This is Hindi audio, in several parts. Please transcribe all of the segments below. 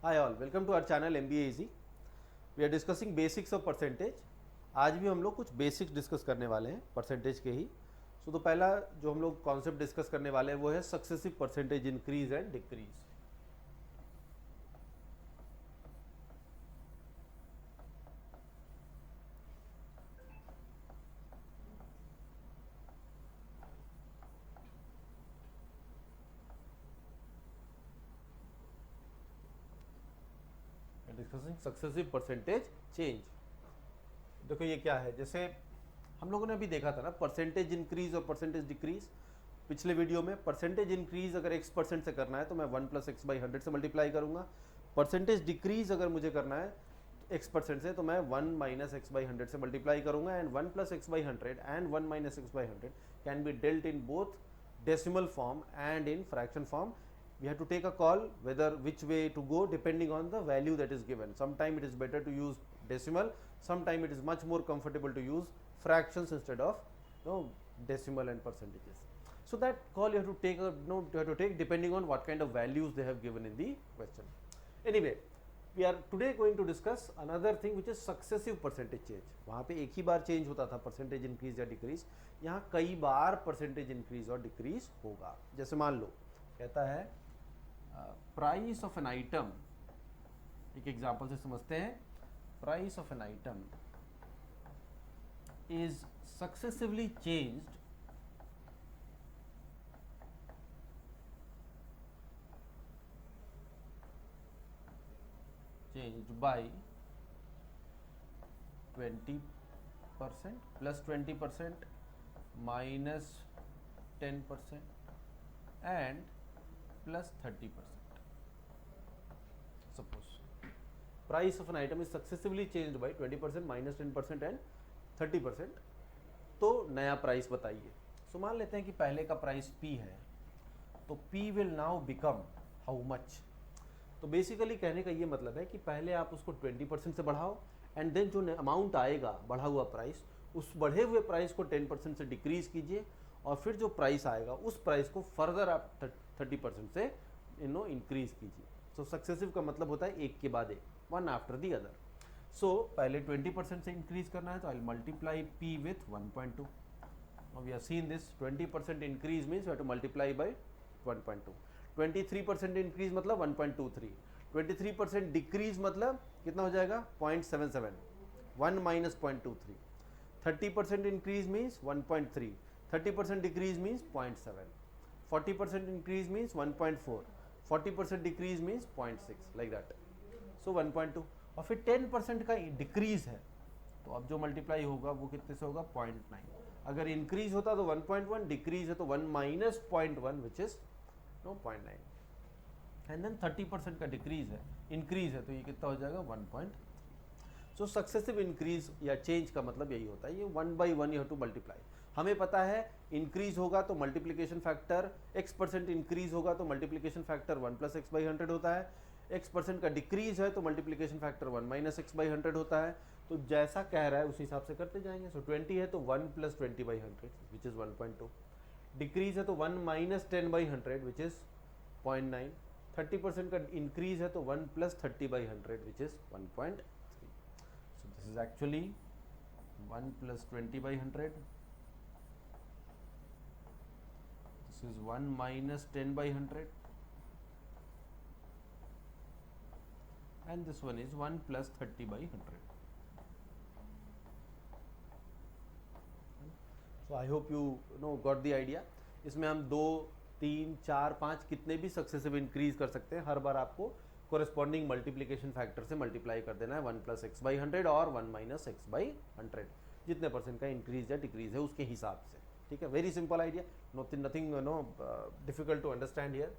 Hi all, welcome to our channel MBA Easy. We are discussing basics of percentage. आज भी हम लोग कुछ बेसिक्स डिस्कस करने वाले हैं परसेंटेज के ही. तो पहला जो हम लोग कॉन्सेप्ट डिस्कस करने वाले हैं वो है successive percentage increase and decrease. Discussing successive percentage change. देखो ये क्या है, जैसे हम लोगों ने अभी देखा था ना परसेंटेज इंक्रीज और परसेंटेज डिक्रीज. पिछले वीडियो में परसेंटेज इंक्रीज अगर x% से करना है तो मैं 1 + x/100 से मल्टीप्लाई करूंगा. परसेंटेज डिक्रीज अगर मुझे करना है x% से तो मैं 1 - x/100 से मल्टीप्लाई करूंगा. And 1 + x/100 and 1 - x/100 can be dealt in both decimal form and in fraction form. We have to take a call whether which way to go depending on the value that is given. Sometime it is better to use decimal, sometime it is much more comfortable to use fractions instead of decimal and percentages. So that call you have to take you have to take depending on what kind of values they have given in the question. Anyway, we are today going to discuss another thing which is successive percentage change. वहाँ पे एक ही बार चेंज होता था परसेंटेज इंक्रीज या डिक्रीज. यहाँ कई बार परसेंटेज इंक्रीज और डिक्रीज होगा. जैसे मान लो कहता है प्राइस ऑफ एन आइटम. एक एग्जांपल से समझते हैं. Price of an item is successively changed by 20% plus 20% minus 10% and plus 30%. Suppose price of an item is successively changed by 20% minus 10% and 30%. तो नया प्राइस बताइए. सो मान लेते हैं कि पहले का प्राइस P है, तो P will now become how much. तो बेसिकली कहने का ये मतलब है कि पहले आप उसको 20% से बढ़ाओ एंड देन जो अमाउंट आएगा बढ़ा हुआ प्राइस, उस बढ़े हुए प्राइस को 10% से डिक्रीज कीजिए और फिर जो प्राइस आएगा उस प्राइस को फर्दर आप 30% से इंक्रीज कीजिए. सो सक्सेसिव का मतलब होता है एक के बाद एक, one after the other. So पहले 20% से इंक्रीज करना है तो I multiply P with 1.2. We have seen this 20% increase means you have to multiply by 1.2. 23% increase मतलब 1.23. 23% डिक्रीज मतलब कितना हो जाएगा 0.77. 1 - 0.23. 30% increase means 1.3. 30% decrease means 0.7. 40% increase means 1.4. 40% decrease means 0.6 like that. So 1.2. और फिर 10% का डिक्रीज है तो अब जो मल्टीप्लाई होगा वो कितने से होगा 0.9. अगर इंक्रीज होता तो 1.1, डिक्रीज है तो 1 - 0.1 विच इज 0.9. एंड देन 30% का डिक्रीज है, इंक्रीज है तो ये कितना हो जाएगा 1.3. सो सक्सेसिव इंक्रीज या चेंज का मतलब यही होता है. ये 1 by 1 you have to multiply. हमें पता है इंक्रीज होगा तो मल्टीप्लिकेशन फैक्टर x% इंक्रीज होगा तो मल्टीप्लिकेशन फैक्टर 1 + x/100 होता है. x% का डिक्रीज है तो मल्टीप्लिकेशन फैक्टर 1 - x/100 होता है. तो जैसा कह रहा है उस हिसाब से करते जाएंगे. सो 20 है तो 1 + 20/100 विच इज 1.2. डिक्रीज है तो 1 - 10/100 विच इज 0.9. 30% का इंक्रीज है तो 1 + 30/100 which is 1.3. So this is actually 1 + 20/100. This is 1 - 10/100 and this one is 1 + 30/100. So I hope you got the idea. इसमें हम 2, 3, 4, 5 कितने भी सक्सेसिव इंक्रीज कर सकते हैं. हर बार आपको कोरेस्पॉन्डिंग मल्टीप्लिकेशन फैक्टर से मल्टीप्लाई कर देना है 1 + x/100 और 1 - x/100 जितने परसेंट का इंक्रीज या डिक्रीज है उसके हिसाब से. ठीक है, very simple idea, nothing difficult to understand here.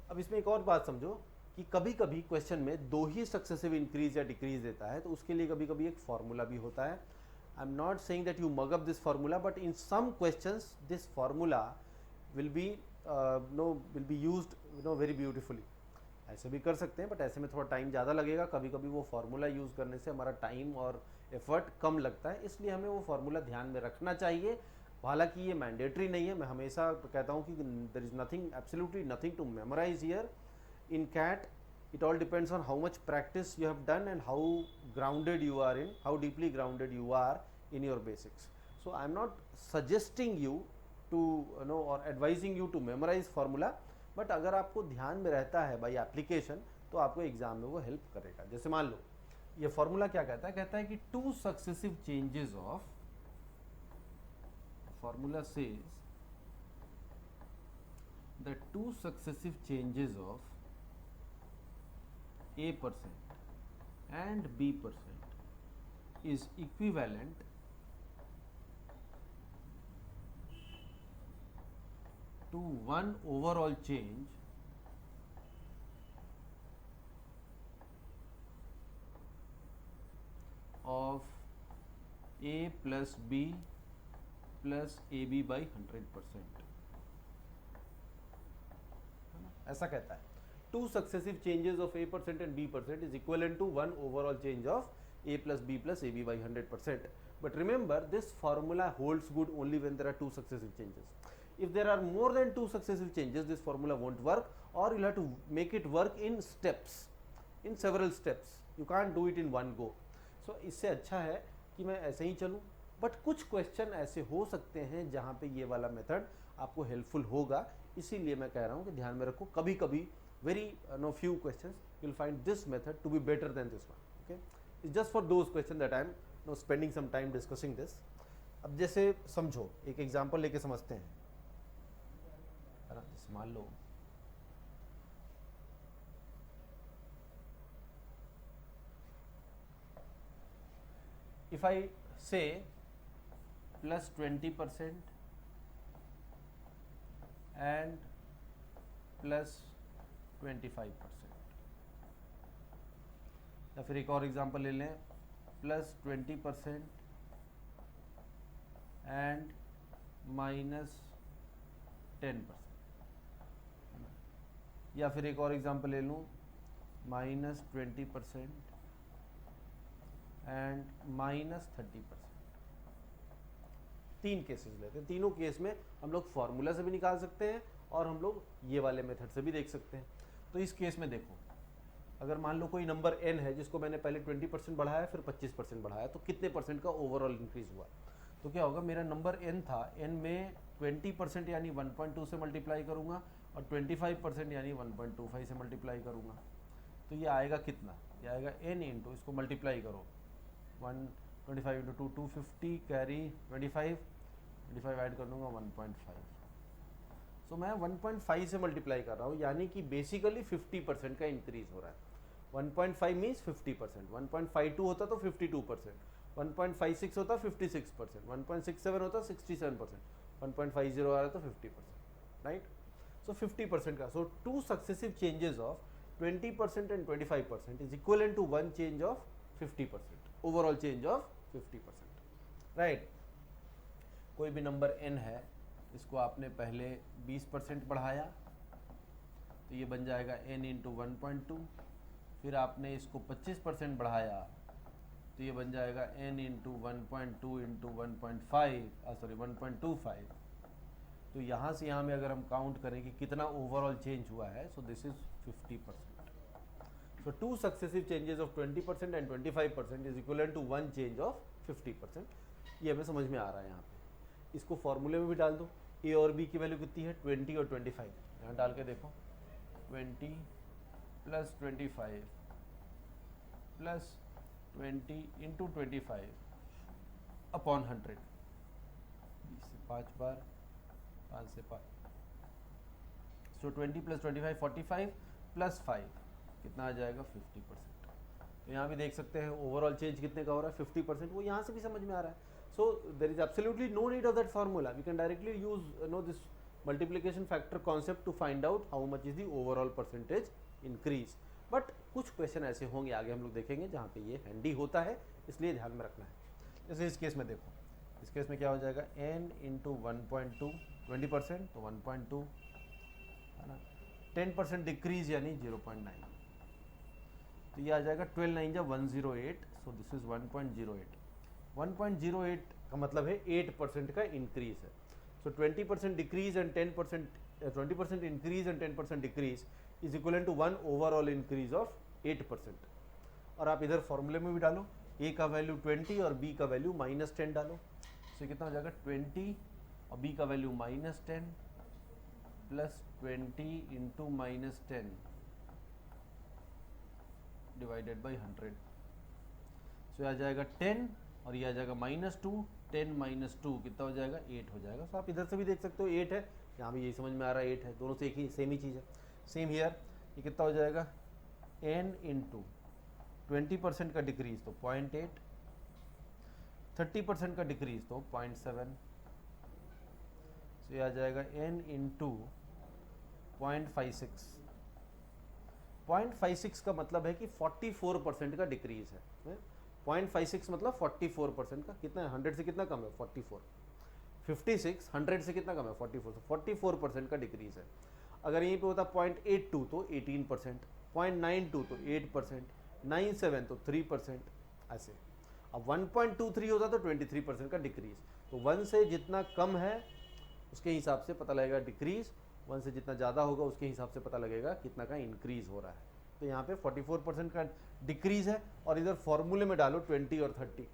अब इसमें एक और बात समझो कि कभी कभी क्वेश्चन में दो ही सक्सेसिव इंक्रीज या डिक्रीज देता है तो उसके लिए कभी कभी एक फॉर्मूला भी होता है. I am not saying that you mug up this formula, but in some questions this formula will be used very beautifully. ऐसे भी कर सकते हैं बट ऐसे में थोड़ा टाइम ज़्यादा लगेगा. कभी कभी वो फार्मूला यूज़ करने से हमारा टाइम और एफर्ट कम लगता है, इसलिए हमें वो फार्मूला ध्यान में रखना चाहिए. हालांकि ये मैंडेटरी नहीं है. मैं हमेशा कहता हूँ कि there is nothing, absolutely nothing to memorize here. In CAT it all depends on how much practice you have done and how grounded you are in, how deeply grounded you are in your basics. So I am not suggesting you to or advising you to memorize formula, but अगर आपको ध्यान में रहता है by application तो आपको एग्जाम में वो हेल्प करेगा. जैसे मान लो ये फॉर्मूला क्या कहता है कि to successive changes of, formula says the two successive changes of A% and B% is equivalent to one overall change of A plus B plus AB by 100%. ऐसा कहता है two successive changes of A% and B% is equivalent to one overall change of A plus B plus AB by 100%. But remember, this formula holds good only when there are two successive changes. If there are more than two successive changes, this formula won't work, or you'll have to make it work in steps, in several steps. You can't do it in one go. So इससे अच्छा है कि मैं ऐसे ही चलूँ, बट कुछ क्वेश्चन ऐसे हो सकते हैं जहाँ पे ये वाला मेथड आपको हेल्पफुल होगा, इसीलिए मैं कह रहा हूँ कि ध्यान में रखो. कभी कभी very few questions you will find this method to be better than this one. Okay, it's just for those question that I am spending some time discussing this. अब जैसे समझो, एक एग्जाम्पल लेके समझते हैं, है ना. जैसे मान लो if I say plus 20% and plus 25%, या फिर एक और एग्जांपल ले लें, प्लस 20% एंड माइनस 10%, या फिर एक और एग्जांपल ले लूँ, माइनस 20% एंड माइनस 30%. तीन केसेस लेते हैं. तीनों केस में हम लोग फॉर्मूला से भी निकाल सकते हैं और हम लोग ये वाले मेथड से भी देख सकते हैं. तो इस केस में देखो, अगर मान लो कोई नंबर n है जिसको मैंने पहले 20% बढ़ाया फिर 25% बढ़ाया, तो कितने परसेंट का ओवरऑल इंक्रीज हुआ. तो क्या होगा, मेरा नंबर n था, n में 20% यानी 1.2 से मल्टीप्लाई करूँगा और 25% यानी 1.25 से मल्टीप्लाई करूँगा. तो ये आएगा कितना, ये आएगा n इंटू, इसको मल्टीप्लाई करो, 125 इंटू 2 250 कैरी 25 ऐड कर दूंगा 1.5. सो मैं 1.5 से मल्टीप्लाई कर रहा हूँ, यानी कि बेसिकली 50% का इंक्रीज हो रहा है. 1.5 मीन्स 50%, 1.52 होता तो 52%, 1.56 होता 56%, 1.67 होता 67%, 1.50 आ रहा तो 50%, राइट. सो 50% का, so two successive changes of 20% and 25% is equal to one change of 50%, overall change of 50%, right. कोई भी नंबर n है, इसको आपने पहले 20% बढ़ाया तो ये बन जाएगा n इंटू 1.2, फिर आपने इसको 25% बढ़ाया तो ये बन जाएगा n इंटू 1.2 इंटू 1.25. तो यहाँ से यहाँ में अगर हम काउंट करें कि कितना ओवरऑल चेंज हुआ है, so this is 50%. So two successive changes of 20% and 25% is equivalent to one change of 50%. ये हमें समझ में आ रहा है यहाँ पे. इसको फॉर्मूले में भी डाल दो. A और B की वैल्यू कितनी है, 20 और 25. यहाँ डाल के देखो, 20 प्लस 25 प्लस 20 इंटू 25 अपॉन 100. 20 से 5 बार, 5 से 5. सो 20 प्लस 25 45 प्लस 5 कितना आ जाएगा 50%. तो यहाँ भी देख सकते हैं ओवरऑल चेंज कितने का हो रहा है 50%. वो यहाँ से भी समझ में आ रहा है. So there is absolutely no need of that formula. We can directly use this multiplication factor concept to find out how much is the overall percentage increase. But कुछ क्वेश्चन ऐसे होंगे आगे हम लोग देखेंगे जहाँ पे ये हैंडी होता है, इसलिए ध्यान में रखना है. जैसे इस केस में देखो, इस केस में क्या हो जाएगा, n इंटू 1.2, 20% तो 1.2 है ना, 10% डिक्रीज यानी 0.9. तो ये आ जाएगा 12 9 जा 108. So this is 1.08. 1.08 का मतलब है 8% का इंक्रीज है. So 20% decrease and 10%, 20% increase and 10% decrease is equal to 1 overall increase of 8%। और आप इधर फॉर्मूले में भी डालो, ए का वैल्यू 20 और बी का वैल्यू -10 डालो, तो कितना हो जाएगा 20 और बी का value -10 plus 20 into -10 divided by 100। सो आ जाएगा 10 और ये आ जाएगा -2, 10 -2 कितना हो जाएगा 8 हो जाएगा। तो आप इधर से भी देख सकते हो 8 है, यहाँ भी यही समझ में आ रहा है 8 है, दोनों से एक ही सेम ही चीज़ है। सेम हियर, ये कितना हो जाएगा n इंटू 20% का डिक्रीज तो 0.8, 30% का डिक्रीज तो 0.7, तो ये आ जाएगा n इंटू 0.56। 0.56 का मतलब है कि 44% का डिक्रीज है। 0.56 मतलब 44% का, कितना है 100 से कितना कम है 44, 56 100 से कितना कम है 44, 44% का डिक्रीज है। अगर यहीं पे होता 0.82 तो 18%, 0.92 तो 8%, 97 तो 3%, ऐसे। अब 1.23 होता तो 23% का डिक्रीज। तो 1 से जितना कम है उसके हिसाब से पता लगेगा डिक्रीज, 1 से जितना ज़्यादा होगा उसके हिसाब से पता लगेगा कितना का इंक्रीज हो रहा है। तो यहाँ पे 44% का डिक्रीज है, और इधर फॉर्मूले में डालो 20 और 30,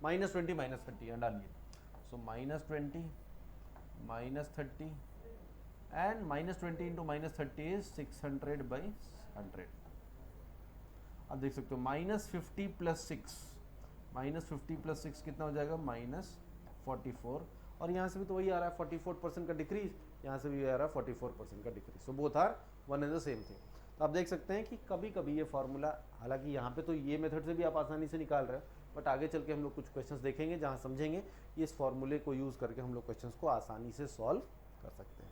-20 -30 यहाँ डालिए। सो -20 -30 एंड -20 इंटू -30 इज 600/100। अब देख सकते हो -50 + 6, -50 + 6 कितना हो जाएगा -44, और यहाँ से भी तो वही आ रहा है 44% का डिक्रीज, यहाँ से भी आ रहा है 44% का decrease. So both are one and the same thing. तो आप देख सकते हैं कि कभी कभी ये फार्मूला, हालांकि यहाँ पे तो ये मेथड से भी आप आसानी से निकाल रहे हो, बट आगे चल के हम लोग कुछ क्वेश्चंस देखेंगे जहाँ समझेंगे कि इस फार्मूले को यूज़ करके हम लोग क्वेश्चंस को आसानी से सॉल्व कर सकते हैं।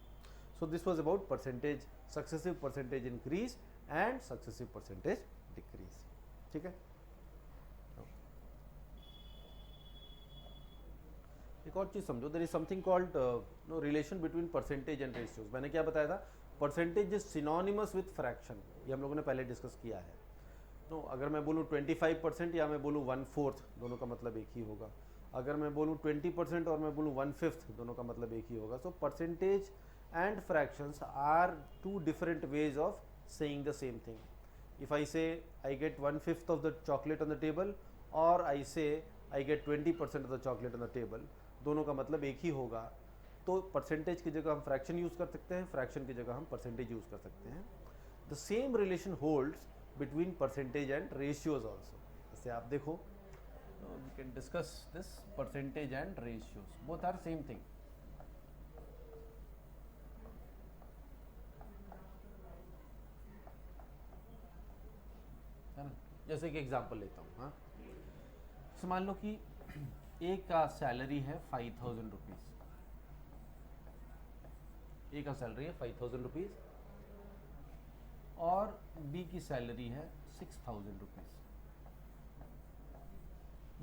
So this was about percentage, successive percentage increase and successive percentage decrease. ठीक है, एक और चीज़ समझो, there is something called no relation between percentage and ratios. मैंने क्या बताया था, percentage is synonymous with fraction, ये हम लोगों ने पहले डिस्कस किया है। तो अगर मैं बोलूँ 25% या मैं बोलूँ 1/4, दोनों का मतलब एक ही होगा। अगर मैं बोलूँ 20% और मैं बोलूँ 1/5, दोनों का मतलब एक ही होगा। So percentage and fractions are two different ways of saying the same thing. If I say I get 1/5 of the chocolate on the table, or I say I get 20% of the chocolate on the table, दोनों का मतलब एक ही होगा। तो परसेंटेज की जगह हम फ्रैक्शन यूज़ कर सकते हैं, फ्रैक्शन की जगह हम परसेंटेज यूज़ कर सकते हैं। The same relation holds between percentage and ratios also. जैसे आप देखो, we can discuss this percentage and ratios, both are same thing. है ना, जैसे कि एग्जांपल लेता हूँ। हाँ, तो मान लो कि ए का सैलरी है 5000 रुपीज़, ए का सैलरी है 5000 रुपीज़, और बी की सैलरी है 6000 रुपीज़।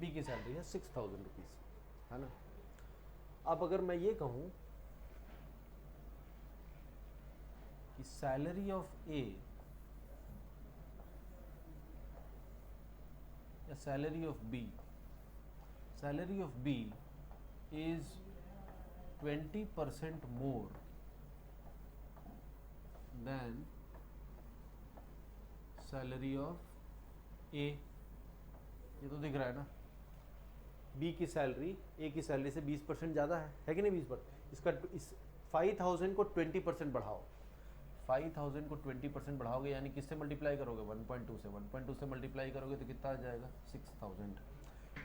बी की सैलरी है 6000 रुपीज़, है ना। अब अगर मैं ये कहूँ कि सैलरी ऑफ ए या salary of B, salary of B is 20% more than salary of A, ये तो दिख रहा है ना। बी की सैलरी ए की सैलरी से 20% ज़्यादा है कि नहीं 20%। इसका इस 5000 को 20% बढ़ाओ, 5000 को 20% बढ़ाओगे, यानी किससे मल्टीप्लाई करोगे 1.2 से, 1.2 से मल्टीप्लाई करोगे तो कितना आ जाएगा 6000।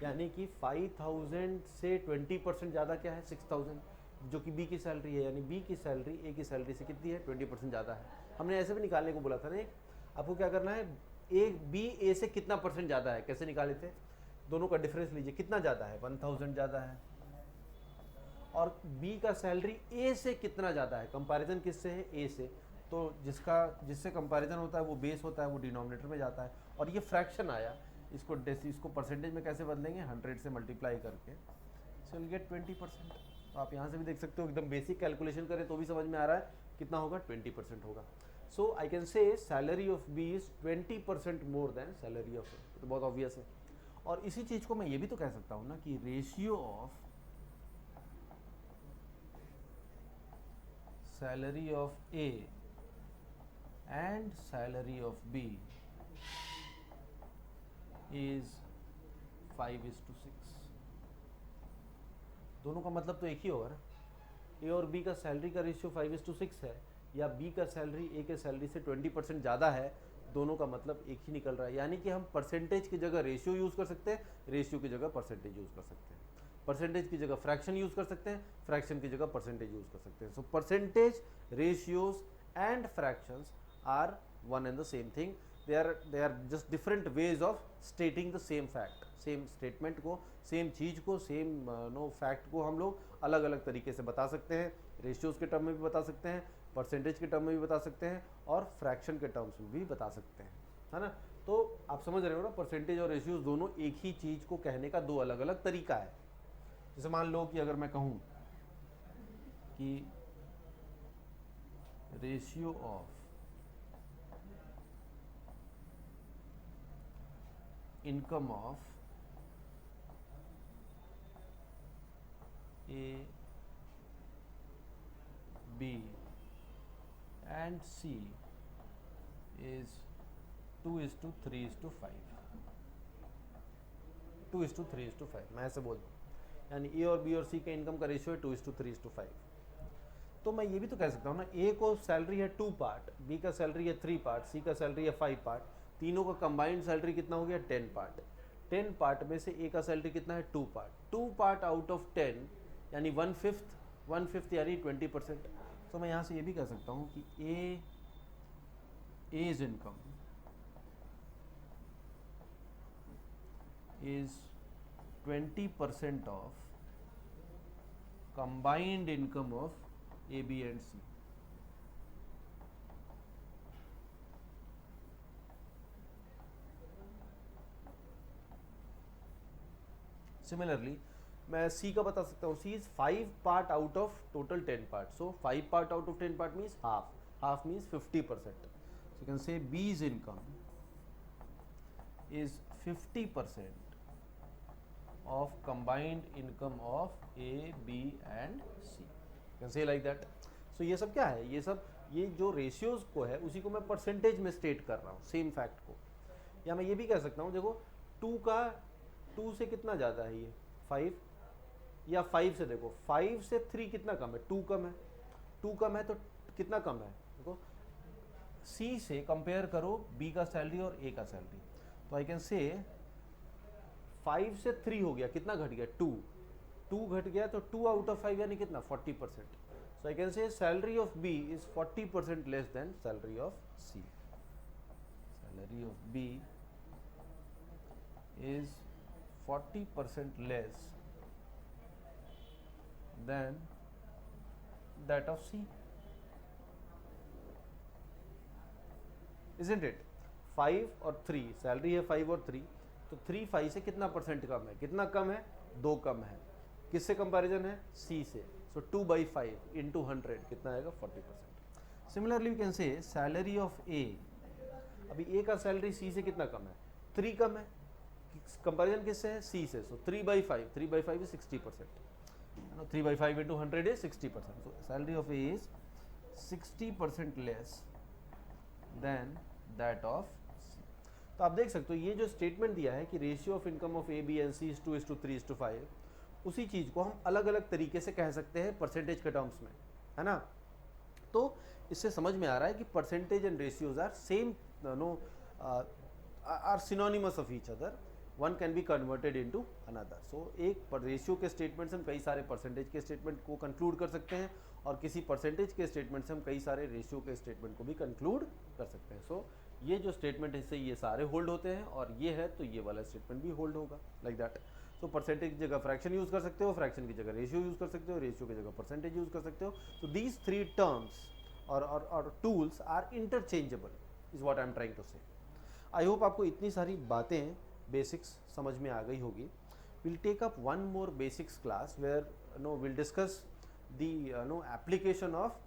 यानी कि 5000 से 20% ज़्यादा क्या है 6000, जो कि बी की सैलरी है। यानी बी की सैलरी ए की सैलरी से कितनी है 20% ज़्यादा है। हमने ऐसे भी निकालने को बोला था ना, आपको क्या करना है, ए बी ए से कितना परसेंट ज़्यादा है, कैसे निकाले थे, दोनों का डिफरेंस लीजिए, कितना ज़्यादा है 1000 ज़्यादा है, और बी का सैलरी ए से कितना ज़्यादा है, कंपैरिजन किससे है ए से, तो जिससे कंपैरिजन होता है वो बेस होता है, वो डिनोमिनेटर में जाता है। और ये फ्रैक्शन आया, इसको परसेंटेज में कैसे बदलेंगे 100 से मल्टीप्लाई करके, सो विल गेट 20%। तो आप यहाँ से भी देख सकते हो, एकदम बेसिक कैलकुलेशन करें तो भी समझ में आ रहा है कितना होगा 20% होगा। So I can say salary of B is 20% more than salary of A, तो बहुत ऑब्वियस है। और इसी चीज़ को मैं ये भी तो कह सकता हूँ ना कि ratio of salary of A and salary of B is 5:6। दोनों का मतलब तो एक ही होगा ना, ए और बी का सैलरी का रेशियो 5:6 है, या बी का सैलरी ए के सैलरी से 20% ज़्यादा है, दोनों का मतलब एक ही निकल रहा है। यानी कि हम परसेंटेज की जगह रेशियो यूज़ कर सकते हैं, रेशियो की जगह परसेंटेज यूज़ कर सकते हैं, परसेंटेज की जगह फ्रैक्शन यूज़ कर सकते हैं, फ्रैक्शन की जगह परसेंटेज यूज़ कर सकते हैं। So percentage, ratios and fractions are one and the same thing. they are just different ways of stating the same fact, same statement को, सेम चीज़ को, सेम नो फैक्ट को हम लोग अलग अलग तरीके से बता सकते हैं। रेशियोज़ के टर्म में भी बता सकते हैं, परसेंटेज के टर्म में भी बता सकते हैं, और फ्रैक्शन के टर्म्स में भी बता सकते हैं, है ना। तो आप समझ रहे हो ना, परसेंटेज और रेशियोज़ दोनों एक ही चीज़ को कहने का दो अलग अलग तरीका है। जैसे मान लो कि अगर मैं कहूँ कि ratio of income of A, B and C is 2:3:5, 2:3:5, मैं ऐसे बोल दूँ, यानी ए और बी और सी के इनकम का रेशियो है 2:3:5। तो मैं ये भी तो कह सकता हूँ ना, ए को सैलरी है 2 पार्ट, बी का सैलरी है 3 पार्ट, सी का सैलरी है 5 पार्ट, तीनों का कंबाइंड सैलरी कितना हो गया 10 पार्ट। 10 पार्ट में से ए का सैलरी कितना है 2 पार्ट, 2 पार्ट आउट ऑफ 10 यानी 1/5 यानी 20%। तो मैं यहाँ से ये भी कह सकता हूँ कि A's income is 20% of combined income of A, B and C। Similarly मैं C का बता सकता हूँ, C is 5 part out of total 10 part, सो 5 part out of 10 part means half means 50%। So you can say B's income is 50% of combined income of A, B and C। You can say like that। So ये सब क्या है, ये जो रेशियोज को है उसी को मैं परसेंटेज में स्टेट कर रहा हूँ, सेम फैक्ट को। या मैं ये भी कह सकता हूँ, देखो 2 से कितना ज़्यादा है ये 5, या 5 से, देखो 5 से 3 कितना कम है, 2 कम है, 2 कम है तो कितना कम है, देखो C से कंपेयर करो B का सैलरी और A का सैलरी, तो आई कैन से 5 से 3 हो गया, कितना घट गया 2 घट गया, तो 2 आउट ऑफ 5 यानी कितना 40%। So I can say salary of B is 40% less than salary of C। Salary of B is 40% less than that of C, isn't it? 5 और 3, सैलरी है 5 और 3, तो 3 5 से कितना परसेंट कम है, कितना कम है 2 कम है, किससे कंपैरिजन है C से, सो 2/5 इंटू 100 कितना आएगा 40%। Similarly you can say salary of A, अभी A का सैलरी C से कितना कम है 3 कम है, कंपैरिजन किससे है C से, सो 3/5 is 60%, 3/5 into 100 is 60%। So salary of A is 60% less than that of C। तो आप देख सकते हो ये जो स्टेटमेंट दिया है कि ratio of income of A, B and C is 2:3:5, उसी चीज़ को हम अलग अलग तरीके से कह सकते हैं परसेंटेज के टर्म्स में, है ना। तो इससे समझ में आ रहा है कि percentage and ratios are same, are synonymous of each other, one can be converted into another. So एक रेशियो के स्टेटमेंट से हम कई सारे परसेंटेज के स्टेटमेंट को कंक्लूड कर सकते हैं, और किसी परसेंटेज के स्टेटमेंट से हम कई सारे रेशियो के स्टेटमेंट को भी कंक्लूड कर सकते हैं। सो ये जो स्टेटमेंट है इससे ये सारे होल्ड होते हैं, और ये है तो ये वाला स्टेटमेंट भी होल्ड होगा, लाइक दैट। तो परसेंटेज की जगह फ्रैक्शन यूज़ कर सकते हो, फ्रैक्शन की जगह रेशियो यूज़ कर सकते हो, रेशियो की जगह परसेंटेज यूज़ कर सकते हो। तो दीज 3 टर्म्स और tools are interchangeable, is what I am trying to say. I hope आपको इतनी सारी बातें बेसिक्स समझ में आ गई होगी। Will take up one more basics class where will discuss the application of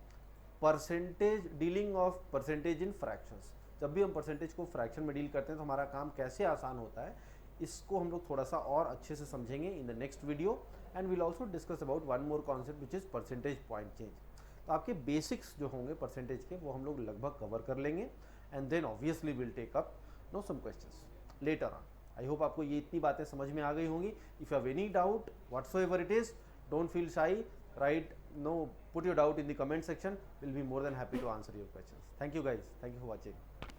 percentage, dealing of percentage in fractions. जब भी हम परसेंटेज को फ्रैक्शन में डील करते हैं तो हमारा काम कैसे आसान होता है, इसको हम लोग थोड़ा सा और अच्छे से समझेंगे in the next video. And will also discuss about one more concept which is percentage point change. तो आपके बेसिक्स जो होंगे परसेंटेज के वो हम लोग लगभग कवर कर लेंगे and then obviously will take up no some questions later on. I hope आपको ये इतनी बातें समझ में आ गई होंगी। If you have any doubt whatsoever it is, don't feel shy, right, no, put your doubt in the comment section, we'll be more than happy to answer your questions. Thank you guys, thank you for watching.